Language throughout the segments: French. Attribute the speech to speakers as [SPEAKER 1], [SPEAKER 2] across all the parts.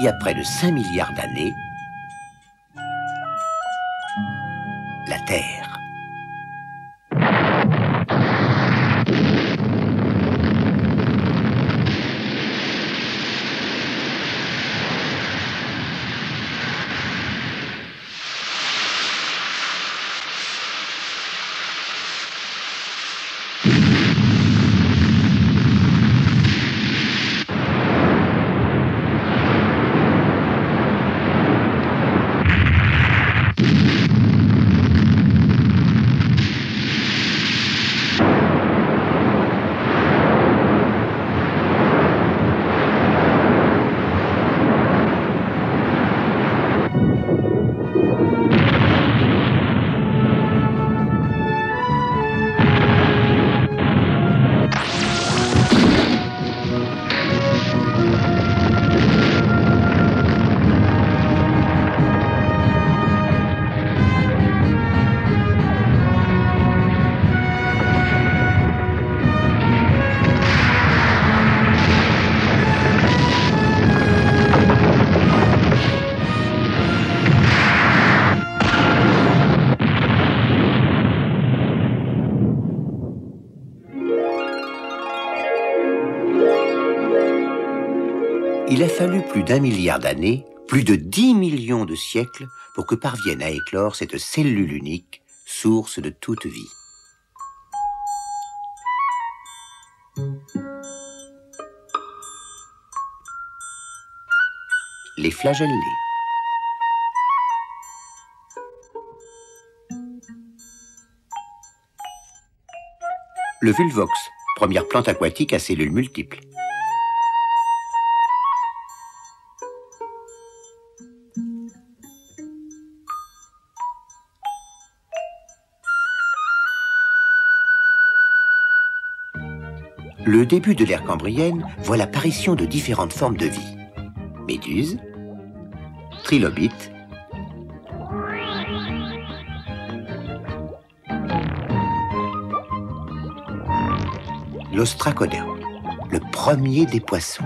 [SPEAKER 1] y a près de 5 milliards d'années, la Terre. Il a fallu plus d'1 milliard d'années, plus de 10 millions de siècles, pour que parvienne à éclore cette cellule unique, source de toute vie. Les flagellés. Le vulvox, première plante aquatique à cellules multiples. Le début de l'ère cambrienne voit l'apparition de différentes formes de vie. Méduses, trilobites, l'ostracoda, le premier des poissons.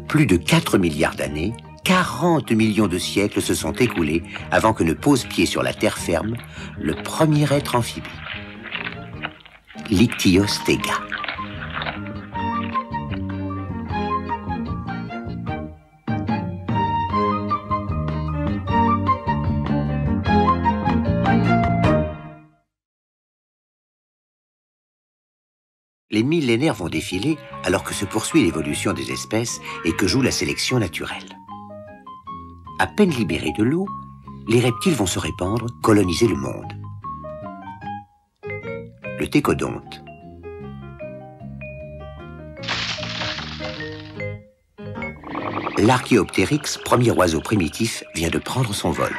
[SPEAKER 1] Plus de 4 milliards d'années, 40 millions de siècles se sont écoulés avant que ne pose pied sur la terre ferme le premier être amphibie, l'Ichthyostega. Les millénaires vont défiler alors que se poursuit l'évolution des espèces et que joue la sélection naturelle. À peine libérés de l'eau, les reptiles vont se répandre, coloniser le monde. Le thécodonte. L'Archéoptéryx, premier oiseau primitif, vient de prendre son vol.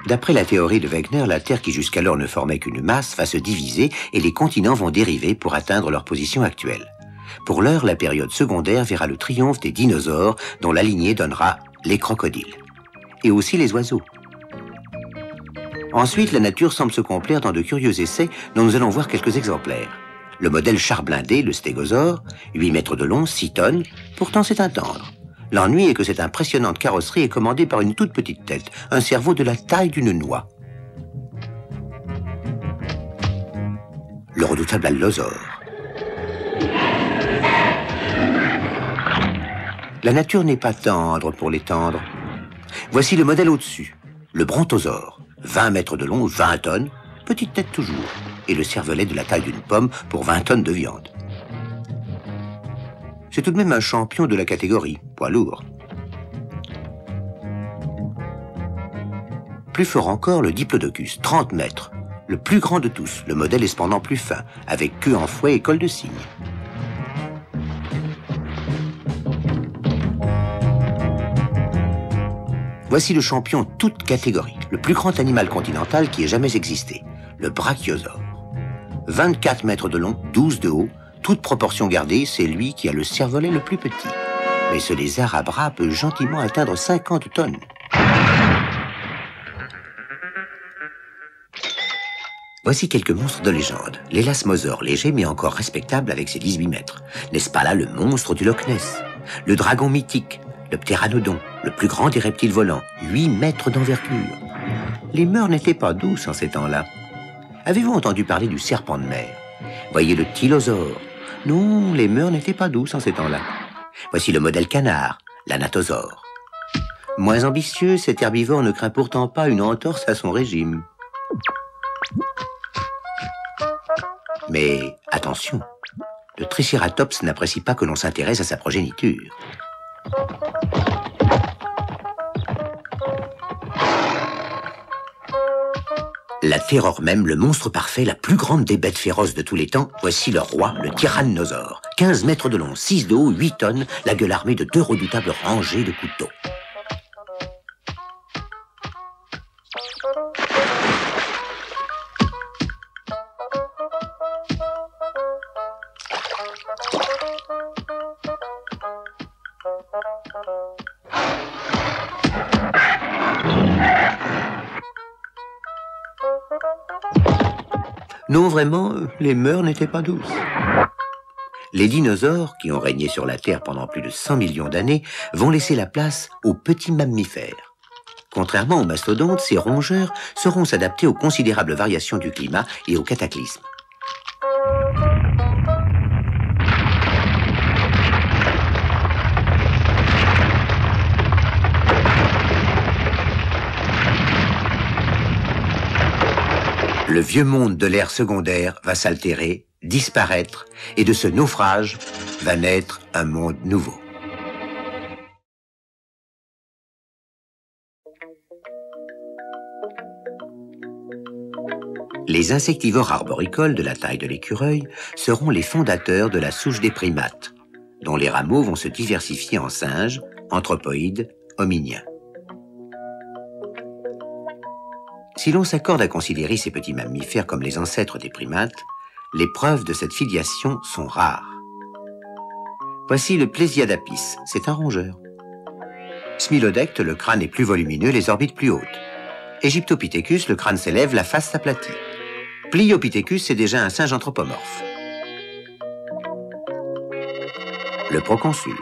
[SPEAKER 1] D'après la théorie de Wegener, la Terre qui jusqu'alors ne formait qu'une masse va se diviser et les continents vont dériver pour atteindre leur position actuelle. Pour l'heure, la période secondaire verra le triomphe des dinosaures dont la lignée donnera les crocodiles. Et aussi les oiseaux. Ensuite, la nature semble se complaire dans de curieux essais dont nous allons voir quelques exemplaires. Le modèle char blindé, le stégosaure, 8 mètres de long, 6 tonnes, pourtant c'est un tendre. L'ennui est que cette impressionnante carrosserie est commandée par une toute petite tête, un cerveau de la taille d'une noix. Le redoutable allosaure. La nature n'est pas tendre pour les tendre. Voici le modèle au-dessus, le brontosaure, 20 mètres de long, 20 tonnes, petite tête toujours, et le cervelet de la taille d'une pomme pour 20 tonnes de viande. C'est tout de même un champion de la catégorie, poids lourd. Plus fort encore, le Diplodocus, 30 mètres. Le plus grand de tous, le modèle est cependant plus fin, avec queue en fouet et col de cygne. Voici le champion toute catégorie, le plus grand animal continental qui ait jamais existé, le brachiosaure. 24 mètres de long, 12 de haut, toute proportion gardée, c'est lui qui a le cervelet le plus petit. Mais ce lézard à bras peut gentiment atteindre 50 tonnes. Voici quelques monstres de légende. L'élasmosaure, léger mais encore respectable avec ses 18 mètres. N'est-ce pas là le monstre du Loch Ness? Le dragon mythique, le ptéranodon, le plus grand des reptiles volants, 8 mètres d'envergure. Les mœurs n'étaient pas douces en ces temps-là. Avez-vous entendu parler du serpent de mer? Voyez le tylosaure. Non, les mœurs n'étaient pas douces en ces temps-là. Voici le modèle canard, l'anatosaure. Moins ambitieux, cet herbivore ne craint pourtant pas une entorse à son régime. Mais attention, le Triceratops n'apprécie pas que l'on s'intéresse à sa progéniture. La terreur même, le monstre parfait, la plus grande des bêtes féroces de tous les temps, voici le roi, le tyrannosaure. 15 mètres de long, 6 de haut, 8 tonnes, la gueule armée de 2 redoutables rangées de couteaux. Non, vraiment, les mœurs n'étaient pas douces. Les dinosaures, qui ont régné sur la Terre pendant plus de 100 millions d'années, vont laisser la place aux petits mammifères. Contrairement aux mastodontes, ces rongeurs sauront s'adapter aux considérables variations du climat et aux cataclysmes. Le vieux monde de l'ère secondaire va s'altérer, disparaître, et de ce naufrage va naître un monde nouveau. Les insectivores arboricoles de la taille de l'écureuil seront les fondateurs de la souche des primates, dont les rameaux vont se diversifier en singes, anthropoïdes, hominiens. Si l'on s'accorde à considérer ces petits mammifères comme les ancêtres des primates, les preuves de cette filiation sont rares. Voici le Plesiadapis, c'est un rongeur. Smilodectes, le crâne est plus volumineux, les orbites plus hautes. Egyptopithecus, le crâne s'élève, la face s'aplatit. Pliopithecus, c'est déjà un singe anthropomorphe. Le proconsul.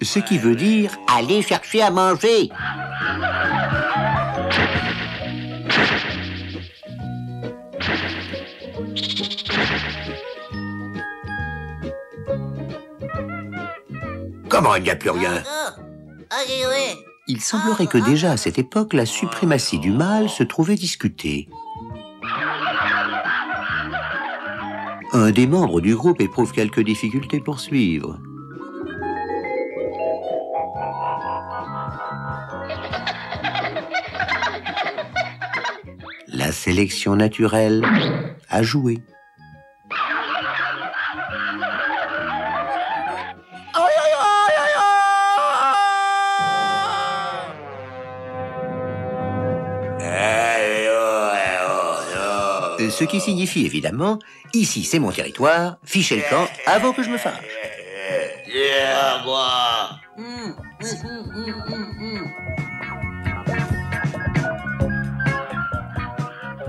[SPEAKER 1] Ce qui veut dire « Allez chercher à manger ». Comment il n'y a plus rien? Il semblerait que déjà à cette époque, la suprématie du mâle se trouvait discutée. Un des membres du groupe éprouve quelques difficultés pour suivre. La sélection naturelle a joué. Ce qui signifie évidemment, ici c'est mon territoire, fichez le camp avant que je me fâche.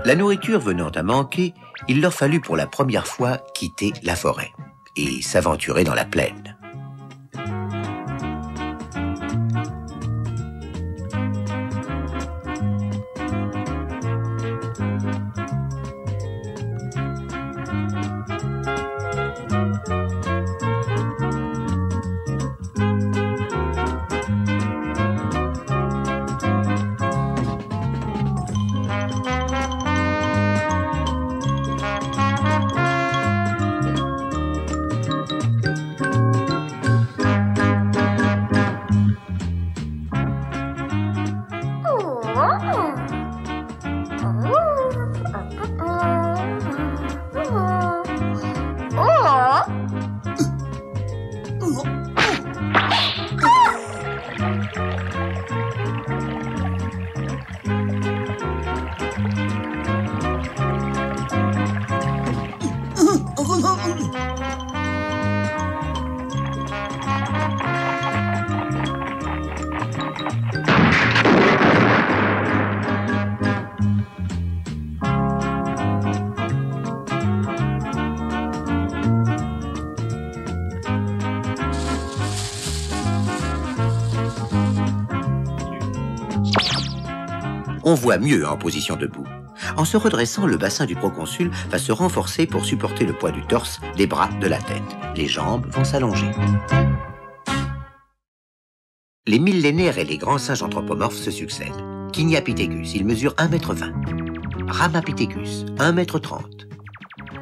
[SPEAKER 1] La nourriture venant à manquer, il leur fallut pour la première fois quitter la forêt et s'aventurer dans la plaine. On voit mieux en position debout. En se redressant, le bassin du proconsul va se renforcer pour supporter le poids du torse, des bras, de la tête. Les jambes vont s'allonger. Les millénaires et les grands singes anthropomorphes se succèdent. Kinyapithecus, il mesure 1,20 m. Ramapithecus, 1,30 m.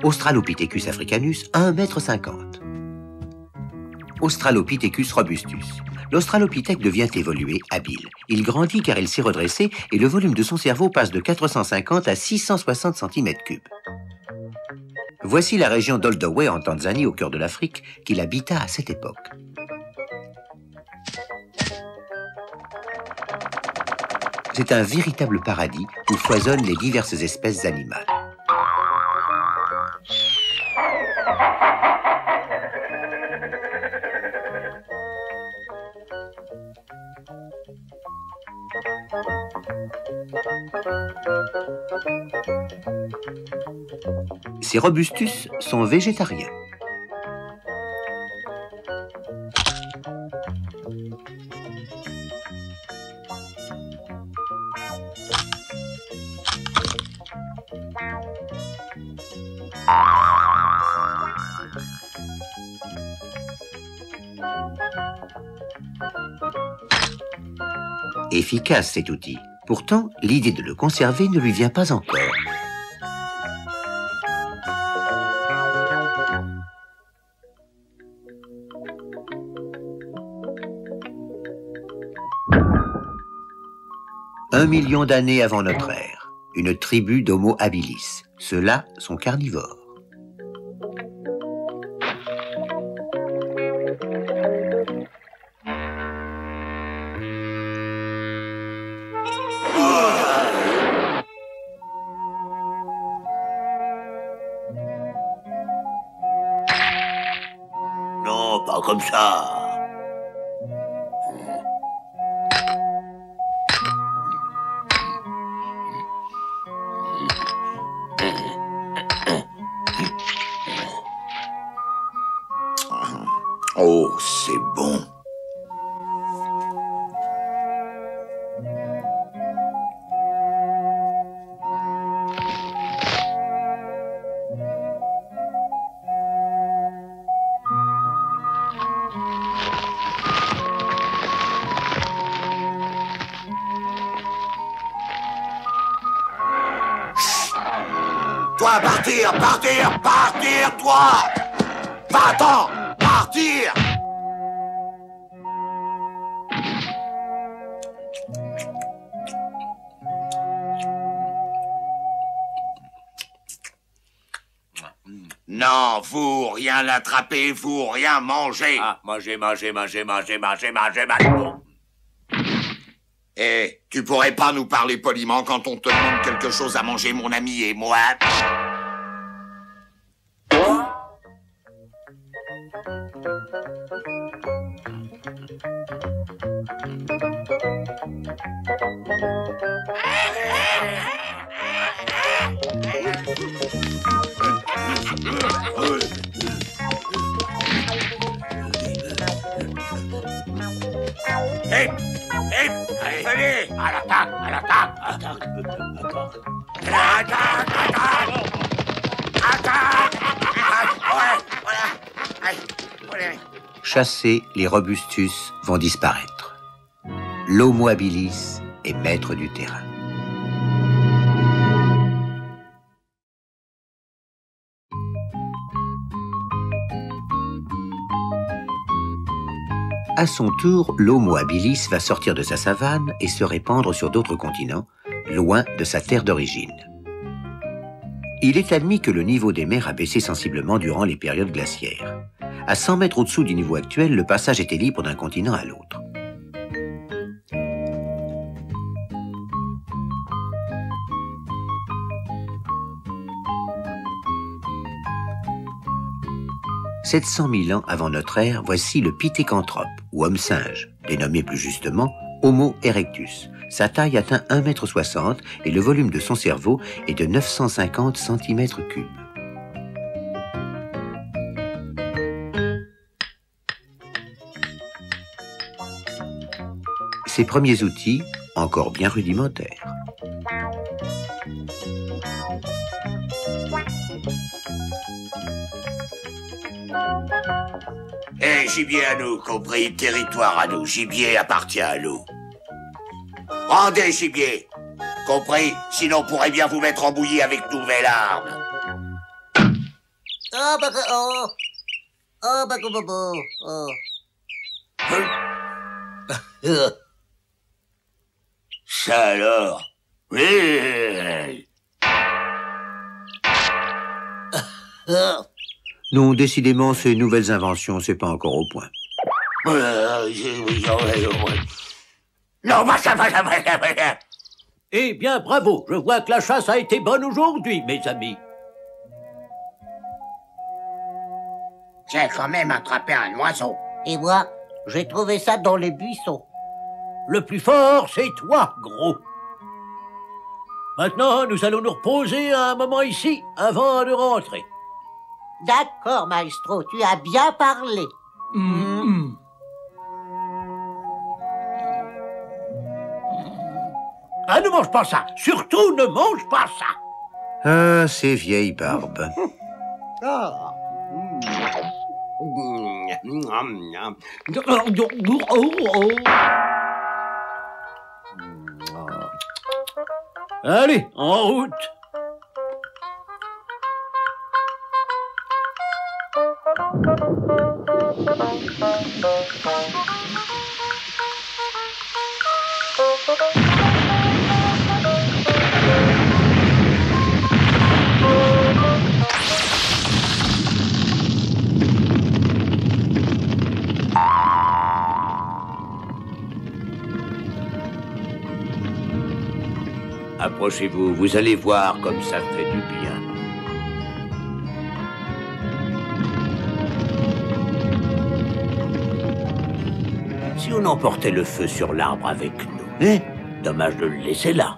[SPEAKER 1] Australopithecus africanus, 1,50 m. Australopithecus robustus. L'australopithèque devient évolué, habile. Il grandit car il s'est redressé et le volume de son cerveau passe de 450 à 660 cm3. Voici la région d'Oldoway en Tanzanie, au cœur de l'Afrique, qu'il habita à cette époque. C'est un véritable paradis où foisonnent les diverses espèces animales. Ces robustus sont végétariens. Efficace cet outil. Pourtant, l'idée de le conserver ne lui vient pas encore. Un million d'années avant notre ère, une tribu d'Homo habilis. Ceux-là sont carnivores.
[SPEAKER 2] Non, pas comme ça.
[SPEAKER 3] Oh, c'est bon.
[SPEAKER 2] Toi, partir, partir, partir, toi! Va-t'en! Partir! Non, vous, rien attraper, vous, rien manger.
[SPEAKER 3] Ah, manger.
[SPEAKER 2] Eh, tu pourrais pas nous parler poliment quand on te demande quelque chose à manger, mon ami, et moi? Hé! Hé! Allez! À l'attaque! À l'attaque! Attaque! Ouais! Voilà! Allez!
[SPEAKER 1] Chassés, les robustus vont disparaître. L'Homo habilis est maître du terrain. À son tour, l'Homo habilis va sortir de sa savane et se répandre sur d'autres continents, loin de sa terre d'origine. Il est admis que le niveau des mers a baissé sensiblement durant les périodes glaciaires. À 100 mètres au-dessous du niveau actuel, le passage était libre d'un continent à l'autre. « 700 000 ans avant notre ère, voici le Pithécanthrope, ou homme-singe, dénommé plus justement Homo erectus. Sa taille atteint 1,60 m et le volume de son cerveau est de 950 cm3. Ses premiers outils, encore bien rudimentaires.
[SPEAKER 3] Eh, gibier à nous, compris, territoire à nous, gibier appartient à nous. Rendez, gibier, compris, sinon on pourrait bien vous mettre en bouillie avec nouvelle arme.
[SPEAKER 4] Oh, bah, oh. Oh, bah, oh.
[SPEAKER 3] Ça alors? Oui.
[SPEAKER 1] Non, décidément, ces nouvelles inventions, c'est pas encore au point.
[SPEAKER 3] Non,
[SPEAKER 5] Eh bien, bravo, je vois que la chasse a été bonne aujourd'hui, mes amis.
[SPEAKER 6] J'ai quand même attrapé un oiseau.
[SPEAKER 4] Et moi, j'ai trouvé ça dans les buissons.
[SPEAKER 5] Le plus fort, c'est toi, gros. Maintenant, nous allons nous reposer un moment ici, avant de rentrer.
[SPEAKER 4] D'accord, maestro, tu as bien parlé.
[SPEAKER 5] Ah, ne mange pas ça. Surtout, ne mange pas ça.
[SPEAKER 1] Ah, ces vieilles barbes.
[SPEAKER 5] Allez, en route.
[SPEAKER 3] Approchez-vous, vous allez voir comme ça fait du bien. Si on emportait le feu sur l'arbre avec nous, dommage de le laisser là.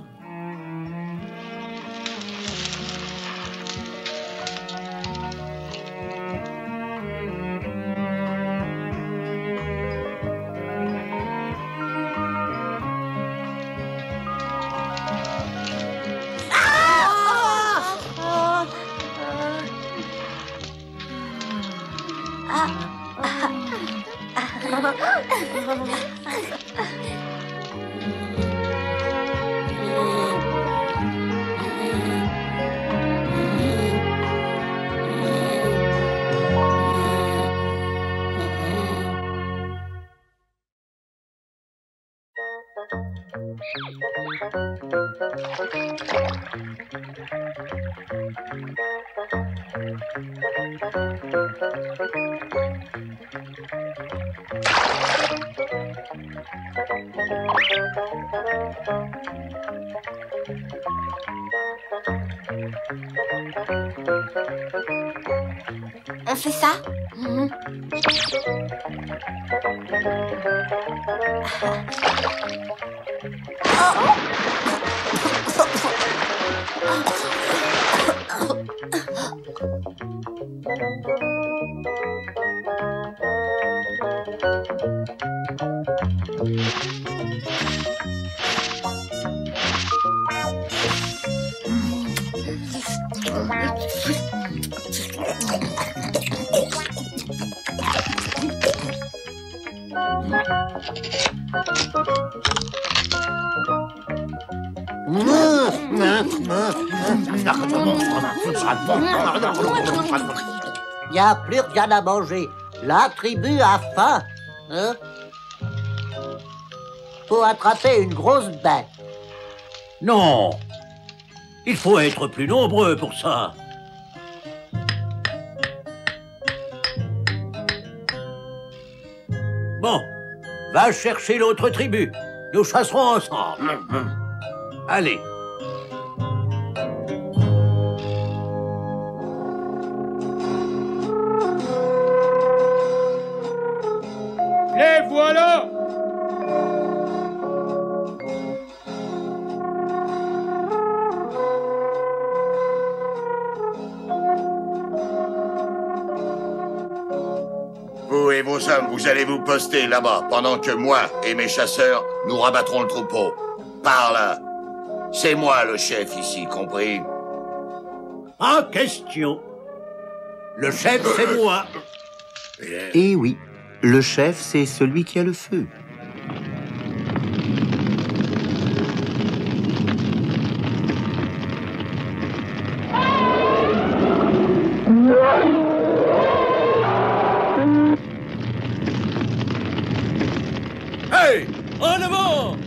[SPEAKER 7] On fait ça?
[SPEAKER 4] Il n'y a plus rien à manger. La tribu a faim. Hein? Faut attraper une grosse bête.
[SPEAKER 5] Non. Il faut être plus nombreux pour ça. Bon, va chercher l'autre tribu. Nous chasserons ensemble. Allez.
[SPEAKER 7] Les voilà!
[SPEAKER 2] Vous et vos hommes, vous allez vous poster là-bas, pendant que moi et mes chasseurs, nous rabattrons le troupeau. Par là. C'est moi le chef ici, compris?
[SPEAKER 5] En question. Le chef, c'est moi.
[SPEAKER 1] Et oui, le chef, c'est celui qui a le feu.
[SPEAKER 5] Hey, en avant!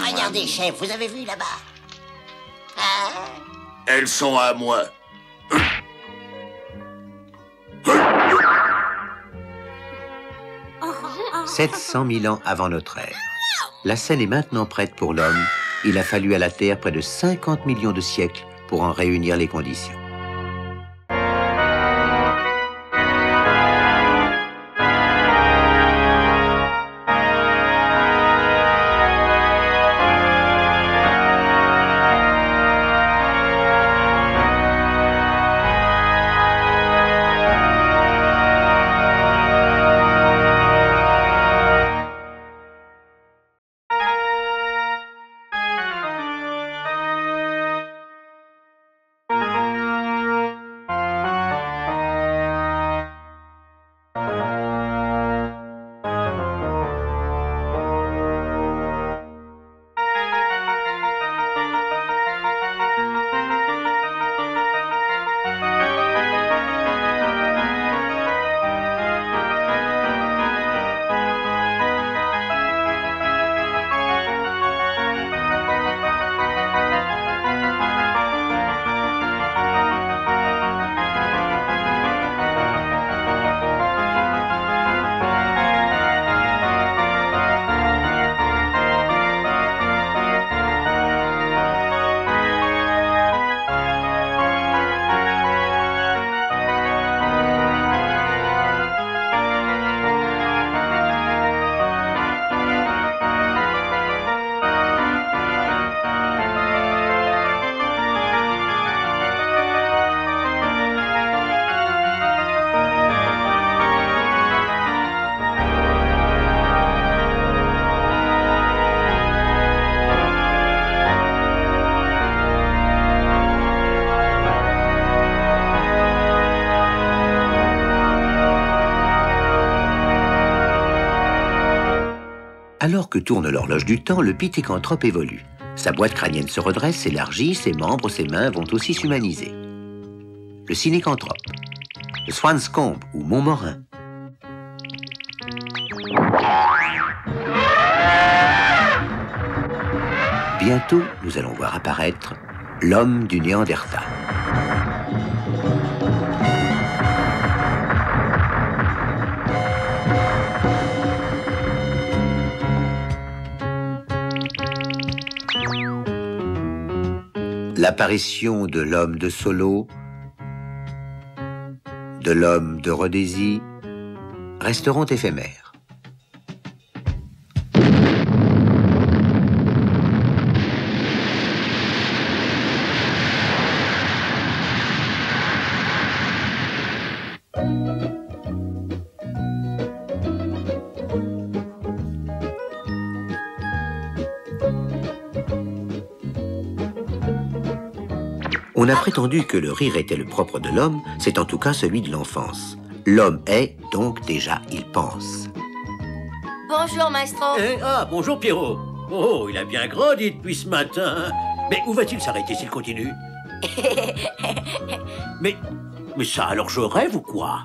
[SPEAKER 4] Regardez, chef, vous avez vu là-bas? Ah.
[SPEAKER 2] Elles sont à moi.
[SPEAKER 1] 700 000 ans avant notre ère. La scène est maintenant prête pour l'homme. Il a fallu à la Terre près de 50 millions de siècles pour en réunir les conditions. Alors que tourne l'horloge du temps, le pithécanthrope évolue. Sa boîte crânienne se redresse, s'élargit, ses membres, ses mains vont aussi s'humaniser. Le synécanthrope, le Swanscombe ou Montmorin. Bientôt, nous allons voir apparaître l'homme du Néandertal. L'apparition de l'homme de Solo, de l'homme de Rhodésie, resteront éphémères. On a prétendu que le rire était le propre de l'homme, c'est en tout cas celui de l'enfance. L'homme est, donc déjà il pense.
[SPEAKER 8] Bonjour, maestro.
[SPEAKER 5] Bonjour, Pierrot. Oh, il a bien grandi depuis ce matin. Mais où va-t-il s'arrêter s'il continue? mais ça, alors je rêve ou quoi?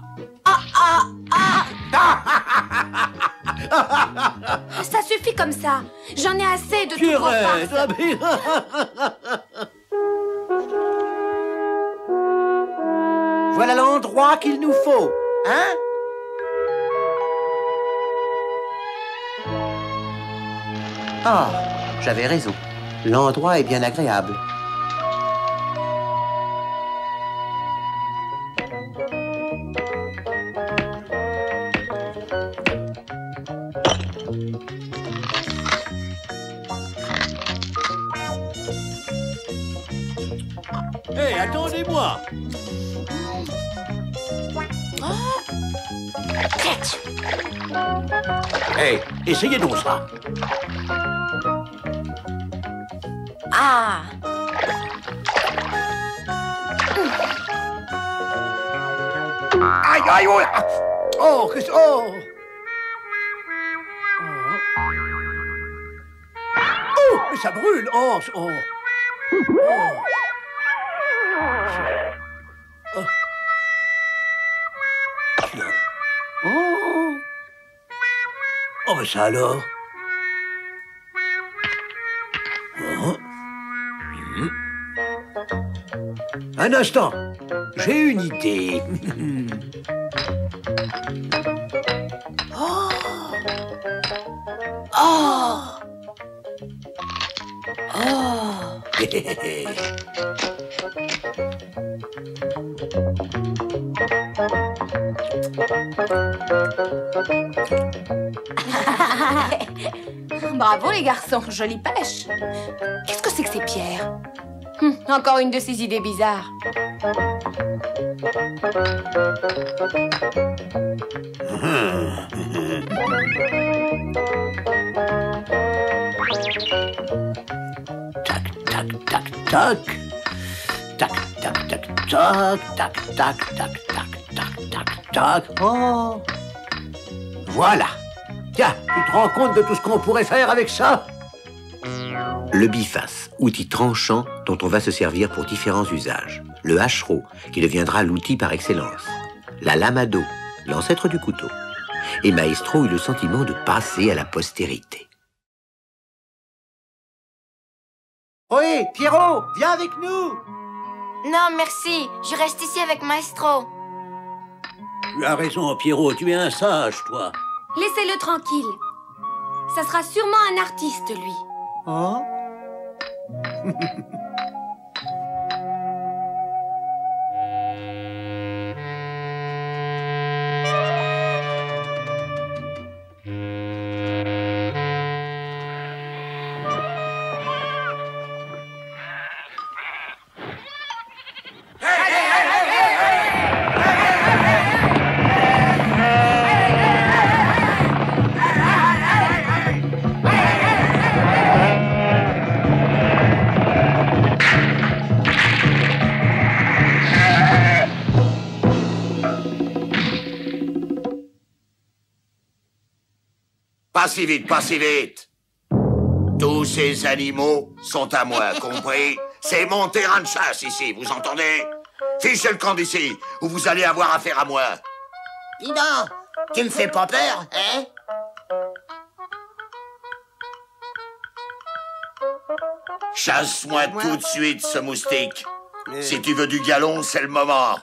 [SPEAKER 8] Ça suffit comme ça. J'en ai assez de tout vos farces.
[SPEAKER 5] Voilà l'endroit qu'il nous faut, hein?
[SPEAKER 1] Ah, j'avais raison. L'endroit est bien agréable.
[SPEAKER 5] Hé, attendez-moi! Hé, essayez donc ça.
[SPEAKER 8] Ah.
[SPEAKER 5] Aïe, aïe, oh! Oh, qu'est-ce que... Oh! Oh, mais ça brûle! Oh, oh! Oh! Oh! Oh, mais ça alors? Oh. Un instant, j'ai une idée.
[SPEAKER 8] Oh. Oh. Oh. Bravo les garçons, jolie pêche. Qu'est-ce que c'est que ces pierres? Encore une de ces idées bizarres.
[SPEAKER 5] Tac, tac, tac, tac. Tac, tac, tac, tac, tac, tac, tac, tac, tac, tac. Oh! Voilà. Tiens, tu te rends compte de tout ce qu'on pourrait faire avec ça?
[SPEAKER 1] Le biface, outil tranchant dont on va se servir pour différents usages. Le hachereau, qui deviendra l'outil par excellence. La lame à dos, l'ancêtre du couteau. Et Maestro eut le sentiment de passer à la postérité.
[SPEAKER 5] Oui, Pierrot, viens avec nous.
[SPEAKER 8] Non, merci. Je reste ici avec Maestro.
[SPEAKER 5] Tu as raison, Pierrot, tu es un sage, toi.
[SPEAKER 8] Laissez-le tranquille. Ça sera sûrement un artiste, lui.
[SPEAKER 5] Hein?
[SPEAKER 2] Pas si vite, pas si vite. Tous ces animaux sont à moi, compris? C'est mon terrain de chasse ici, vous entendez? Fichez le camp d'ici, ou vous allez avoir affaire à moi.
[SPEAKER 6] Dis donc, tu me fais pas peur, hein?
[SPEAKER 2] Chasse-moi tout de suite ce moustique. Si tu veux du galon, c'est le moment.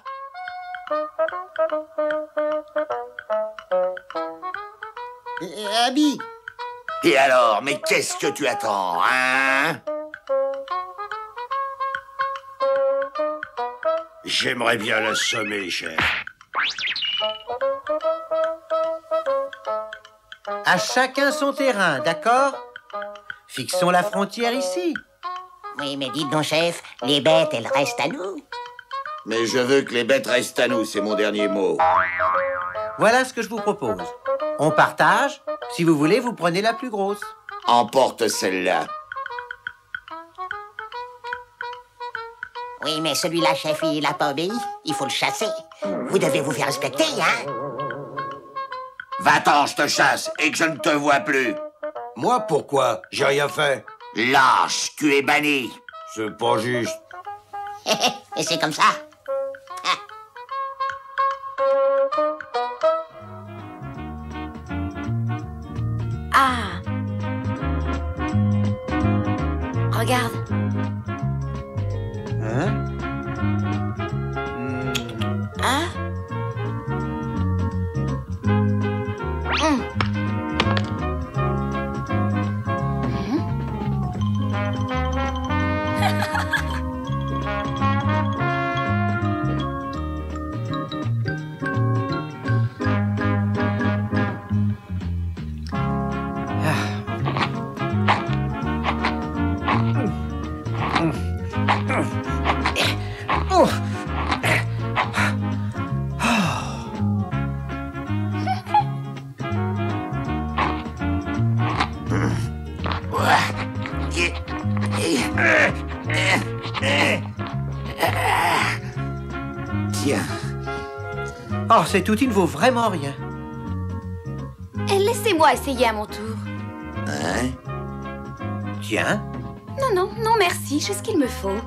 [SPEAKER 6] Abby,
[SPEAKER 2] Et alors, mais qu'est-ce que tu attends, hein?
[SPEAKER 3] J'aimerais bien l'assommer, chef.
[SPEAKER 5] À chacun son terrain, d'accord? Fixons la frontière ici.
[SPEAKER 4] Oui, mais dites donc, chef, les bêtes, elles restent à nous.
[SPEAKER 2] Mais je veux que les bêtes restent à nous, c'est mon dernier mot.
[SPEAKER 5] Voilà ce que je vous propose. On partage. Si vous voulez, vous prenez la plus grosse.
[SPEAKER 2] Emporte celle-là.
[SPEAKER 4] Oui, mais celui-là, chef, il n'a pas obéi. Il faut le chasser. Vous devez vous faire respecter, hein?
[SPEAKER 2] Va-t'en, je te chasse et que je ne te vois plus.
[SPEAKER 3] Moi, pourquoi? J'ai rien fait.
[SPEAKER 2] Lâche, tu es banni.
[SPEAKER 3] C'est pas juste.
[SPEAKER 4] Et c'est comme ça.
[SPEAKER 8] Ah. Regarde.
[SPEAKER 5] Hein?
[SPEAKER 8] Hein?
[SPEAKER 2] Tiens.
[SPEAKER 5] Oh, cet outil ne vaut vraiment rien.
[SPEAKER 8] Laissez-moi essayer à mon tour.
[SPEAKER 2] Hein?
[SPEAKER 5] Tiens.
[SPEAKER 8] Non, non, non, merci, j'ai ce qu'il me faut.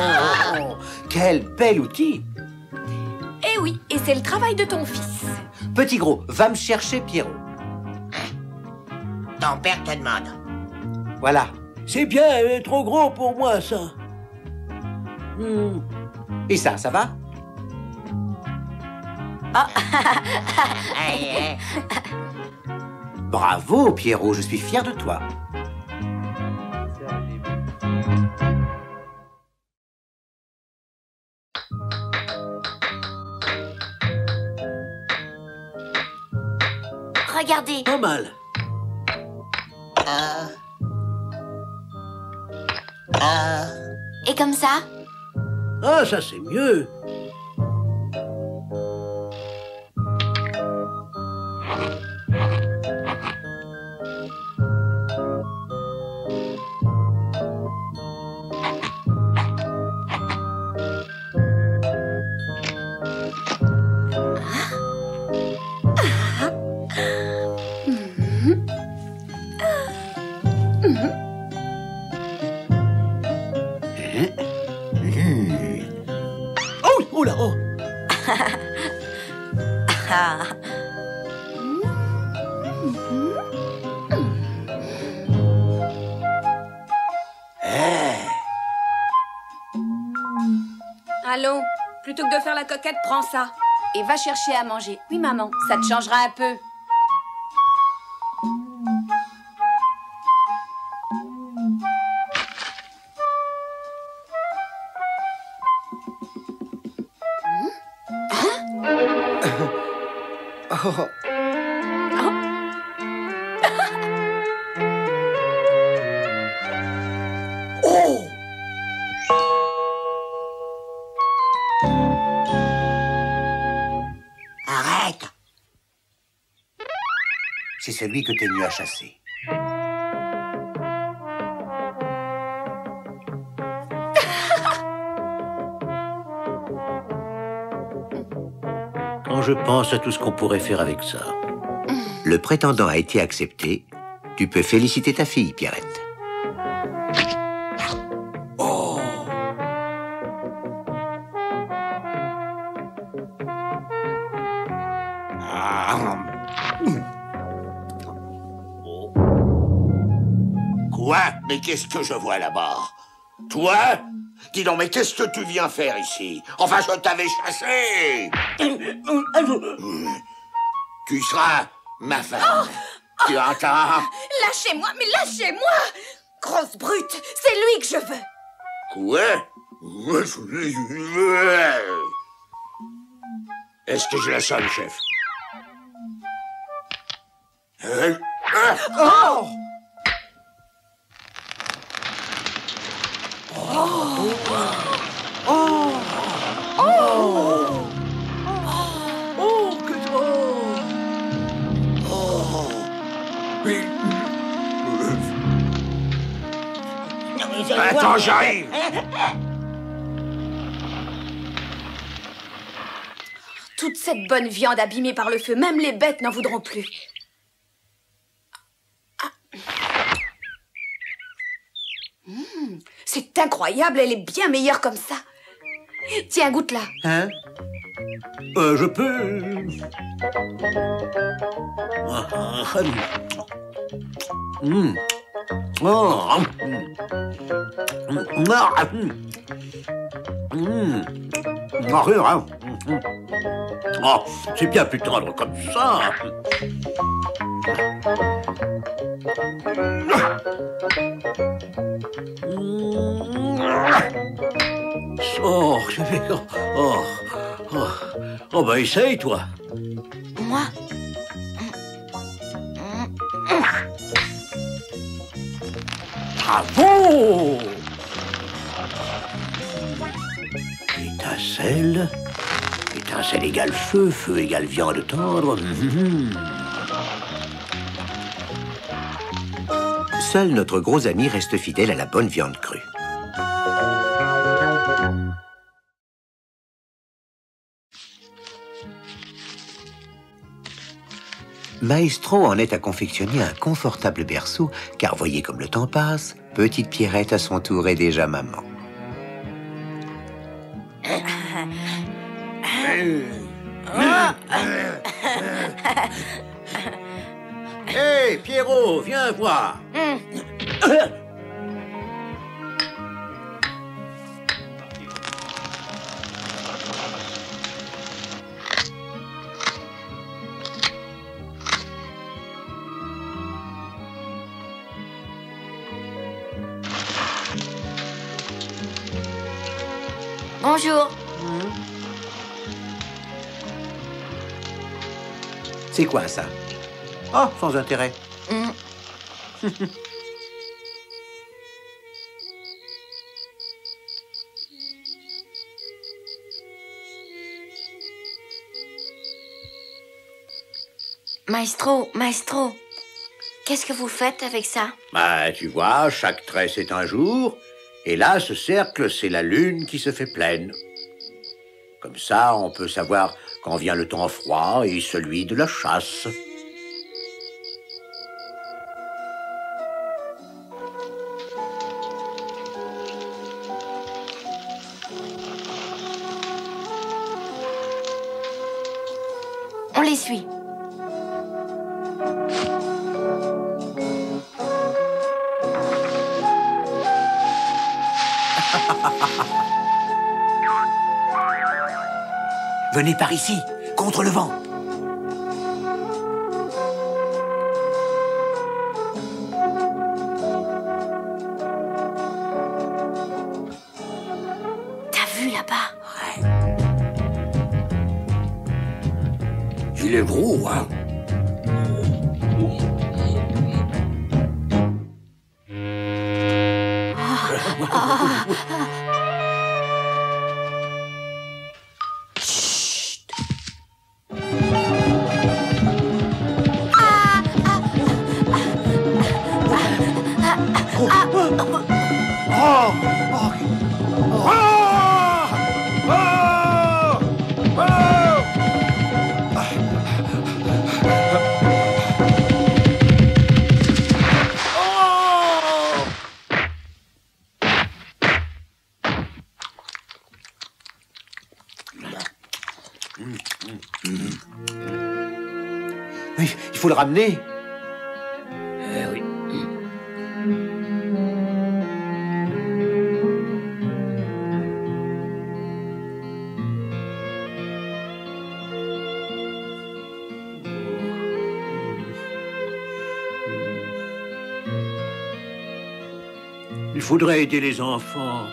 [SPEAKER 5] Oh, quel bel outil.
[SPEAKER 8] Eh oui, et c'est le travail de ton fils.
[SPEAKER 5] Petit gros, va me chercher Pierrot.
[SPEAKER 4] Ton père te demande.
[SPEAKER 5] Voilà.
[SPEAKER 9] C'est bien, trop gros pour moi, ça.
[SPEAKER 5] Et ça va? Bravo, Pierrot, je suis fier de toi.
[SPEAKER 8] Regardez.
[SPEAKER 9] Pas mal.
[SPEAKER 8] Et comme ça?
[SPEAKER 9] Ah, ça c'est mieux. Oh, oh là, oh.
[SPEAKER 8] Allons, plutôt que de faire la coquette, prends ça. Et va chercher à manger. Oui, maman, ça te changera un peu.
[SPEAKER 5] Oh.
[SPEAKER 3] Oh!
[SPEAKER 4] Arrête.
[SPEAKER 5] C'est celui que t'es venu à chasser.
[SPEAKER 1] Quand je pense à tout ce qu'on pourrait faire avec ça.
[SPEAKER 2] Le prétendant a été accepté. Tu peux féliciter ta fille, Pierrette.
[SPEAKER 3] Oh!
[SPEAKER 2] Quoi? Mais qu'est-ce que je vois là-bas? Toi? Dis donc, mais qu'est-ce que tu viens faire ici? Enfin, je t'avais chassé! Tu seras ma femme. Tu entends?
[SPEAKER 8] Lâchez-moi, mais lâchez-moi! Grosse brute, c'est lui que je veux.
[SPEAKER 3] Quoi? Est-ce que je la sonne, chef?
[SPEAKER 9] Oh!
[SPEAKER 3] Attends, j'arrive.
[SPEAKER 8] Toute cette bonne viande abîmée par le feu, même les bêtes n'en voudront plus. C'est incroyable, elle est bien meilleure comme ça. Tiens, goûte-la.
[SPEAKER 9] Hein? Je peux... Oh, c'est bien plus tendre comme ça. Oh, oh, bah essaye, toi.
[SPEAKER 8] Moi?
[SPEAKER 9] Bravo! Étincelle. Étincelle égale feu, feu égale viande tendre.
[SPEAKER 1] Seul notre gros ami reste fidèle à la bonne viande crue. Maestro en est à confectionner un confortable berceau, car voyez comme le temps passe, petite Pierrette à son tour est déjà maman.
[SPEAKER 9] Hé, Pierrot, viens voir.
[SPEAKER 8] Bonjour.
[SPEAKER 1] C'est quoi ça? Oh, sans intérêt.
[SPEAKER 8] Maestro, qu'est-ce que vous faites avec ça?
[SPEAKER 9] Bah, tu vois, chaque trait, c'est un jour. Et là, ce cercle, c'est la lune qui se fait pleine. Comme ça, on peut savoir quand vient le temps froid et celui de la chasse.
[SPEAKER 8] On les suit.
[SPEAKER 1] Venez par ici, contre le vent.
[SPEAKER 8] T'as vu là-bas?
[SPEAKER 3] Il est gros, hein?
[SPEAKER 1] Il faut le ramener.
[SPEAKER 3] Oui.
[SPEAKER 9] Il faudrait aider les enfants.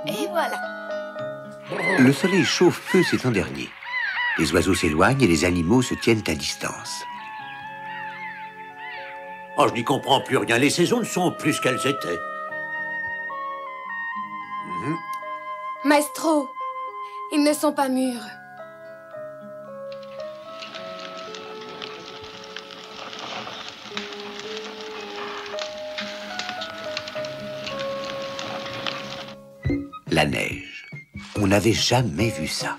[SPEAKER 8] Et voilà.
[SPEAKER 1] Le soleil chauffe peu ces temps derniers. Les oiseaux s'éloignent et les animaux se tiennent à distance.
[SPEAKER 9] Oh, je n'y comprends plus rien. Les saisons ne sont plus ce qu'elles étaient.
[SPEAKER 8] Maestro, ils ne sont pas mûrs.
[SPEAKER 1] La neige. On n'avait jamais vu ça.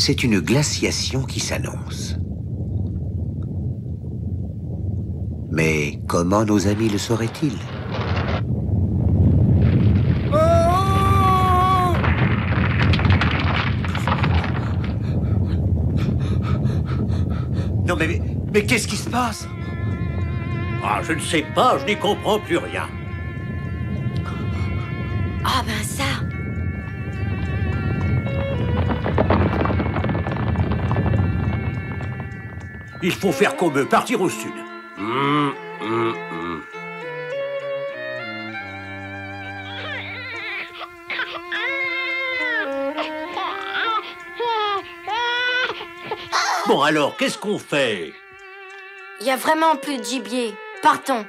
[SPEAKER 1] C'est une glaciation qui s'annonce. Mais comment nos amis le sauraient-ils?
[SPEAKER 9] Non mais qu'est-ce qui se passe? Ah, je ne sais pas, je n'y comprends plus rien.
[SPEAKER 8] Ah ben ça.
[SPEAKER 9] Il faut faire comme eux, partir au sud. Bon alors, qu'est-ce qu'on fait?
[SPEAKER 8] Il y a vraiment plus de gibier. Partons.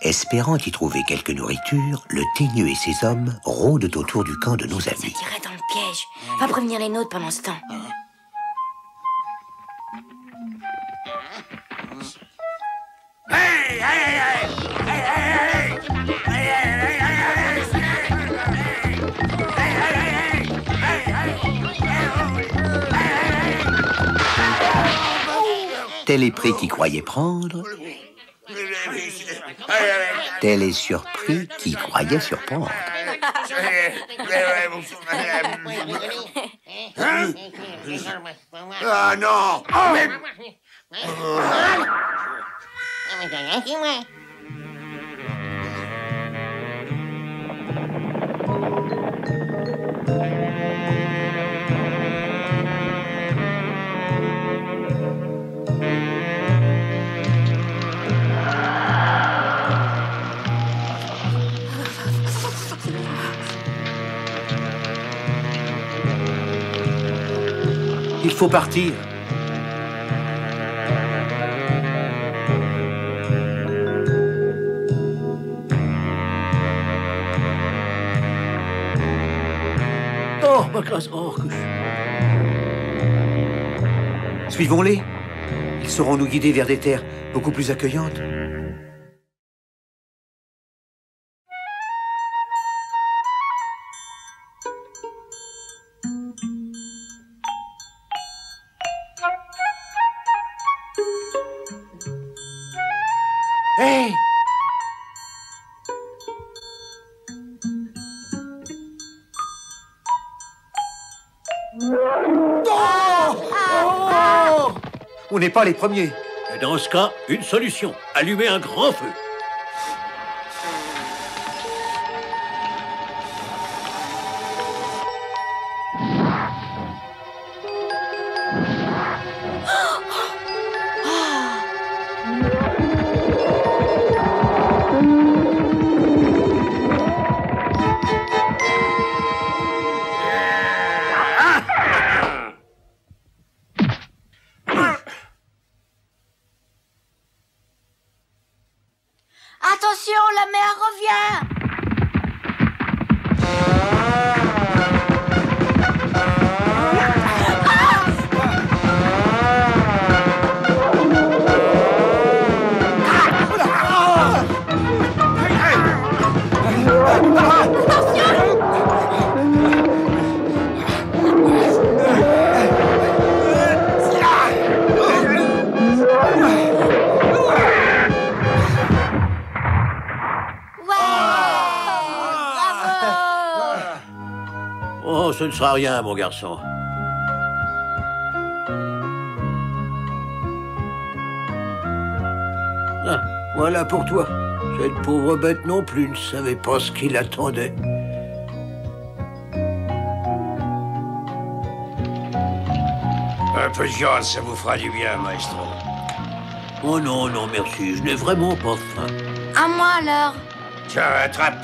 [SPEAKER 1] Espérant y trouver quelque nourriture, le teigneux et ses hommes rôdent autour du camp de nos
[SPEAKER 8] Ça
[SPEAKER 1] amis.
[SPEAKER 8] tirait dans le piège. Va prévenir les nôtres pendant ce temps.
[SPEAKER 1] Tel est pris qui croyait prendre, tel est surpris qui croyait surprendre.
[SPEAKER 2] Ah non!
[SPEAKER 9] Il faut partir. Oh, ma classe. Oh.
[SPEAKER 1] Suivons-les. Ils sauront nous guider vers des terres beaucoup plus accueillantes.
[SPEAKER 9] Hé! On n'est pas les premiers.
[SPEAKER 10] Et dans ce cas, une solution. Allumer un grand feu.
[SPEAKER 11] Attention, la mer revient!
[SPEAKER 10] Oh, ce ne sera rien, mon garçon. Ah, voilà pour toi. Cette pauvre bête non plus ne savait pas ce qu'il attendait.
[SPEAKER 3] Un peu de viande, ça vous fera du bien, maestro.
[SPEAKER 10] Oh non, non, merci, je n'ai vraiment pas faim.
[SPEAKER 11] À moi alors.
[SPEAKER 3] Tiens, attrape.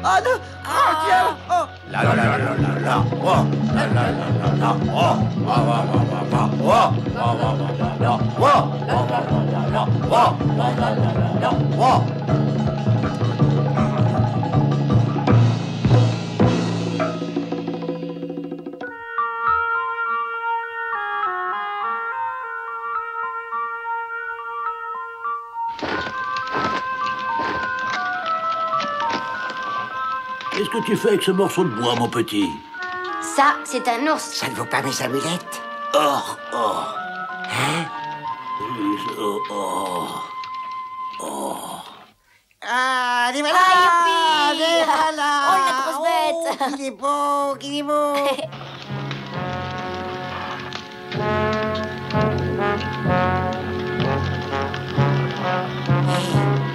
[SPEAKER 5] Oh non! Oh Dieu! Oh!
[SPEAKER 9] La la la la la la. Oh! La la la la la. Oh! Wa wa wa wa wa. Oh! Wa wa wa wa wa. Oh! Wa wa wa wa wa. Oh! La la la la la. Oh!
[SPEAKER 10] Qu'est-ce que tu fais avec ce morceau de bois, mon petit?
[SPEAKER 11] Ça, c'est un ours.
[SPEAKER 4] Ça ne vaut pas mes amulettes?
[SPEAKER 10] Or, or. Hein? Oh, oh. Oh.
[SPEAKER 4] Ah, les voilà!
[SPEAKER 11] Ah, youpi!
[SPEAKER 4] Les voilà!
[SPEAKER 11] Oh, la grosse bête!
[SPEAKER 4] Oh, qu'il est beau, qu'il est beau!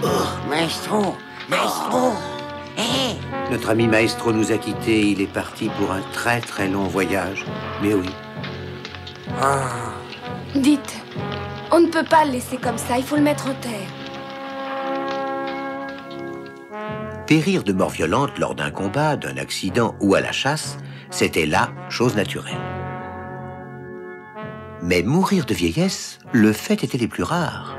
[SPEAKER 4] Oh, maestro! Maestro! Hé!
[SPEAKER 1] Notre ami Maestro nous a quittés. Il est parti pour un très très long voyage. Mais oui.
[SPEAKER 8] Dites, on ne peut pas le laisser comme ça, il faut le mettre en terre.
[SPEAKER 1] Périr de mort violente lors d'un combat, d'un accident ou à la chasse, c'était là chose naturelle. Mais mourir de vieillesse, le fait était les plus rares.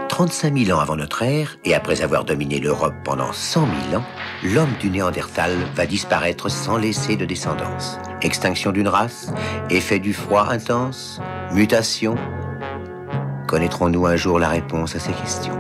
[SPEAKER 1] « 35 000 ans avant notre ère, et après avoir dominé l'Europe pendant 100 000 ans, l'homme du Néandertal va disparaître sans laisser de descendance. Extinction d'une race, effet du froid intense, mutation. Connaîtrons-nous un jour la réponse à ces questions ?